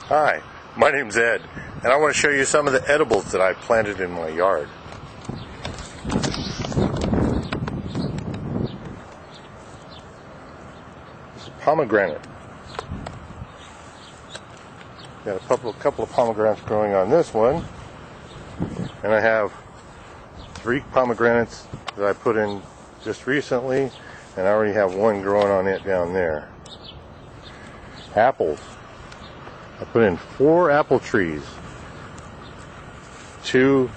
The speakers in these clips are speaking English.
Hi, my name's Ed, and I want to show you some of the edibles that I planted in my yard. This is pomegranate. Got a couple of pomegranates growing on this one, and I have 3 pomegranates that I put in just recently, and I already have one growing on it down there. Apples. I put in 4 apple trees. 2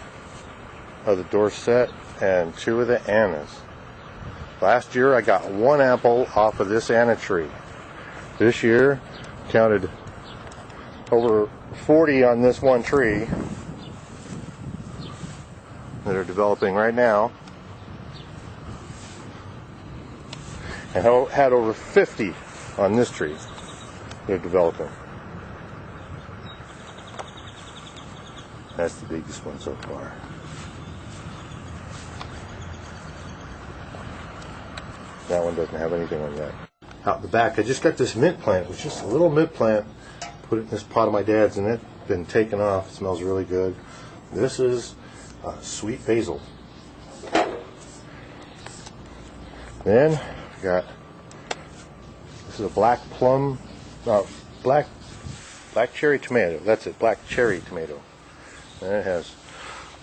of the Dorset and 2 of the Annas. Last year I got 1 apple off of this Anna tree. This year counted over 40 on this one tree that are developing right now, and had over 50 on this tree that are developing. That's the biggest one so far. That one doesn't have anything on that. Out the back, I just got this mint plant. It was just a little mint plant. Put it in this pot of my dad's, and it's been taken off. It smells really good. This is sweet basil. Then we got, this is a black cherry tomato. That's it, black cherry tomato. And it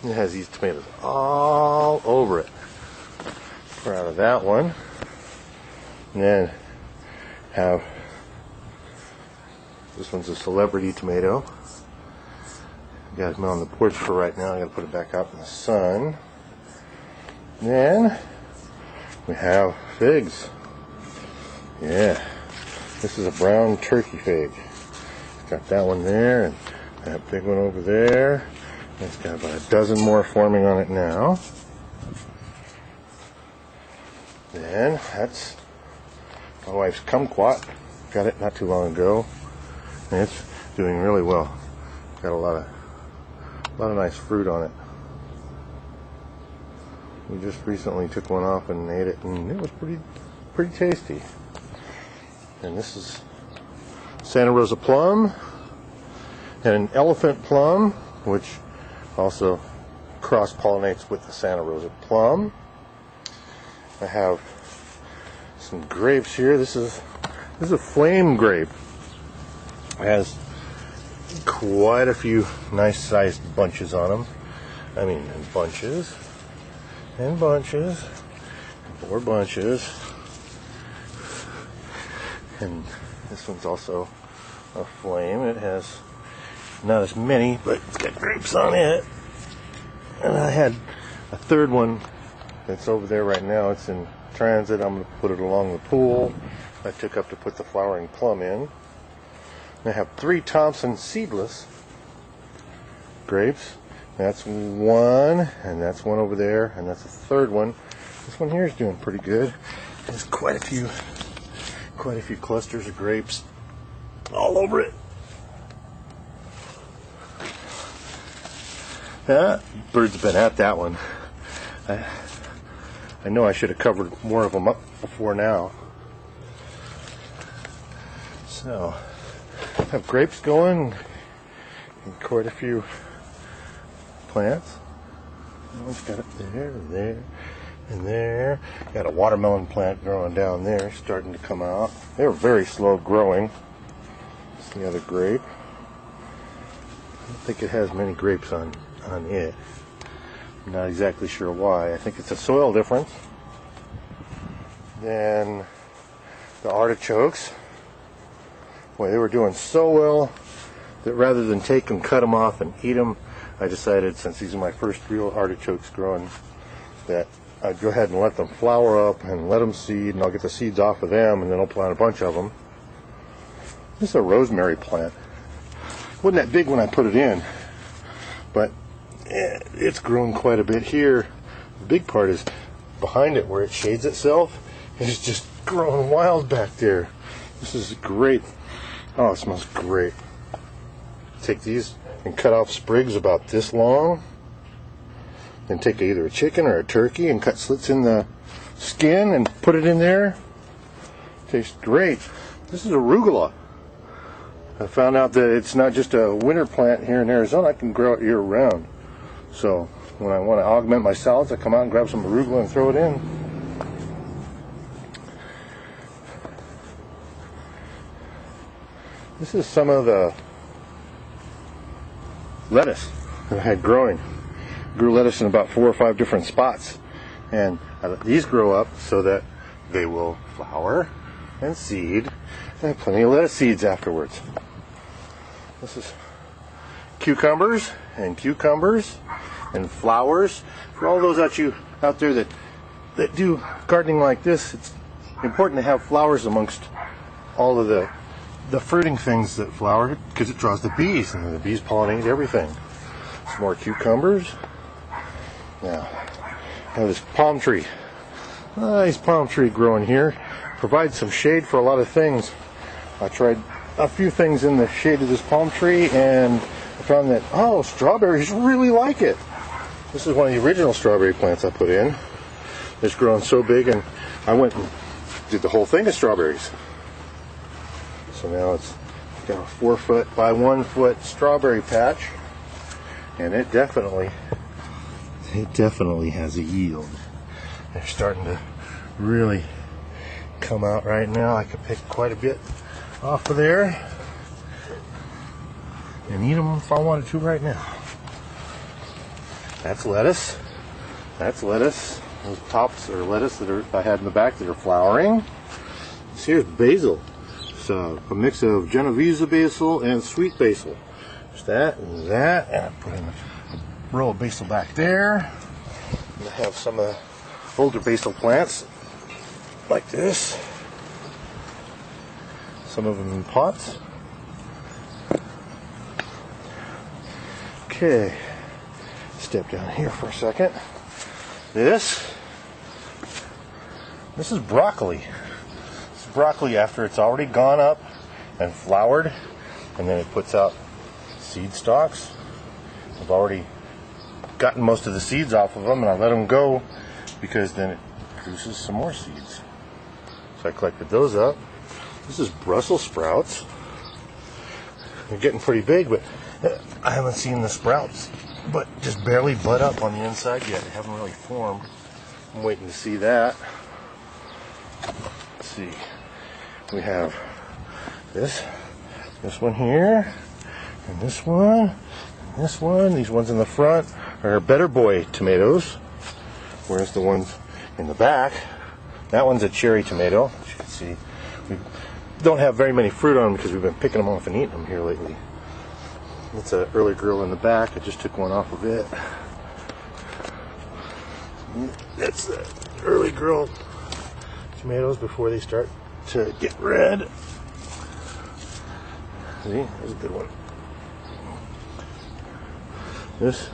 has these tomatoes all over it. We're out of that one. And then have, this one's a celebrity tomato. Got them on the porch for right now. I gotta put it back out in the sun. And then we have figs. Yeah, this is a brown turkey fig. Got that one there, and that big one over there. It's got about a dozen more forming on it now. Then that's my wife's kumquat. Got it not too long ago, and it's doing really well. Got a lot of nice fruit on it. We just recently took one off and ate it, and it was pretty tasty. And this is Santa Rosa plum and an elephant plum, which also cross-pollinates with the Santa Rosa plum. I have some grapes here. This is a flame grape. It has quite a few nice sized bunches on them. I mean, in bunches and bunches, 4 bunches. And this one's also a flame. It has not as many, but it's got grapes on it. And I had a 3rd one that's over there right now. It's in transit. I'm going to put it along the pool. I took up to put the flowering plum in. I have 3 Thompson seedless grapes. That's one, and that's one over there, and that's a 3rd one. This one here is doing pretty good. There's quite a few clusters of grapes all over it. Birds have been at that one. I know I should have covered more of them up before now. So, I have grapes going and quite a few plants. One's got it there, and there. Got a watermelon plant growing down there, starting to come out. They're very slow growing. It's the other grape. I don't think it has many grapes on it. I'm not exactly sure why. I think it's a soil difference. Then the artichokes. Boy, they were doing so well that rather than take them, cut them off, and eat them, I decided, since these are my first real artichokes growing, that I'd go ahead and let them flower up and let them seed, and I'll get the seeds off of them, and then I'll plant a bunch of them. This is a rosemary plant. It wasn't that big when I put it in, but it's grown quite a bit here. The big part is behind it, where it shades itself. It's just growing wild back there. This is great. Oh, it smells great. Take these and cut off sprigs about this long. Then take either a chicken or a turkey and cut slits in the skin and put it in there. Tastes great. This is arugula. I found out that it's not just a winter plant here in Arizona. I can grow it year round. So when I want to augment my salads, I come out and grab some arugula and throw it in. This is some of the lettuce that I had growing. Grew lettuce in about 4 or 5 different spots. And I let these grow up so that they will flower and seed. And I have plenty of lettuce seeds afterwards. This is cucumbers and flowers. For all those out there that do gardening like this, it's important to have flowers amongst all of the fruiting things that flower, because it draws the bees, and the bees pollinate everything. Some more cucumbers. Now, I have this palm tree. Nice palm tree growing here. Provides some shade for a lot of things. I tried a few things in the shade of this palm tree, and I found that, strawberries really like it. This is one of the original strawberry plants I put in. It's grown so big, and I went and did the whole thing of strawberries. So now it's got a 4 foot by 1 foot strawberry patch, and it definitely has a yield. They're starting to really come out right now. I could pick quite a bit off of there and eat them if I wanted to right now. That's lettuce. Those tops are lettuce that I had in the back that are flowering. This here's basil. It's a mix of Genovese basil and sweet basil. There's that and that. And I put in a row of basil back there. And I have some of the older basil plants like this. Some of them in pots. Okay, step down here for a second. This is broccoli. It's broccoli after it's already gone up and flowered, and then it puts out seed stalks. I've already gotten most of the seeds off of them, and I let them go because then it produces some more seeds. So I collected those up. This is Brussels sprouts. They're getting pretty big, but I haven't seen the sprouts but just barely bud up on the inside yet. They haven't really formed. I'm waiting to see that. Let's see. We have this one here, and this one, and this one. These ones in the front are Better Boy tomatoes, whereas the ones in the back, that one's a cherry tomato. As you can see, we don't have very many fruit on them because we've been picking them off and eating them here lately. That's an early girl in the back. I just took one off of it. That's the early girl tomatoes before they start to get red. See, there's a good one. This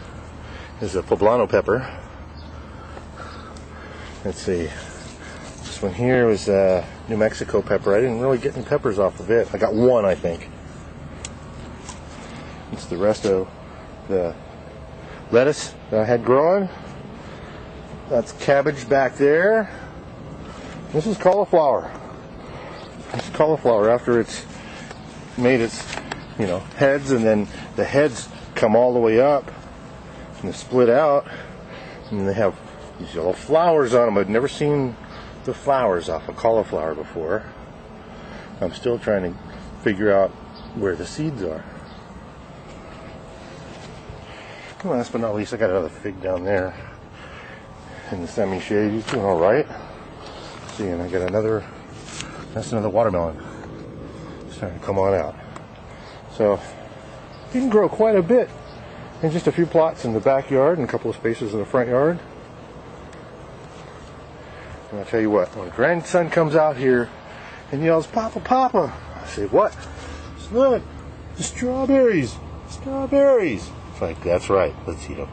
is a poblano pepper. Let's see. This one here was New Mexico pepper. I didn't really get any peppers off of it. I got one, I think. It's the rest of the lettuce that I had growing. That's cabbage back there. This is cauliflower. This is cauliflower after it's made its, heads, and then the heads come all the way up and they split out, and they have these little flowers on them. I've never seen the flowers off a cauliflower before. I'm still trying to figure out where the seeds are. Last but not least, I got another fig down there in the semi-shade. He's doing all right. See, and I got that's another watermelon. It's starting to come on out. So, you can grow quite a bit in just a few plots in the backyard and a couple of spaces in the front yard. And I'll tell you what, when grandson comes out here and yells, "Papa, Papa," I say, "What?" Look, the strawberries. It's like, that's right, let's eat them.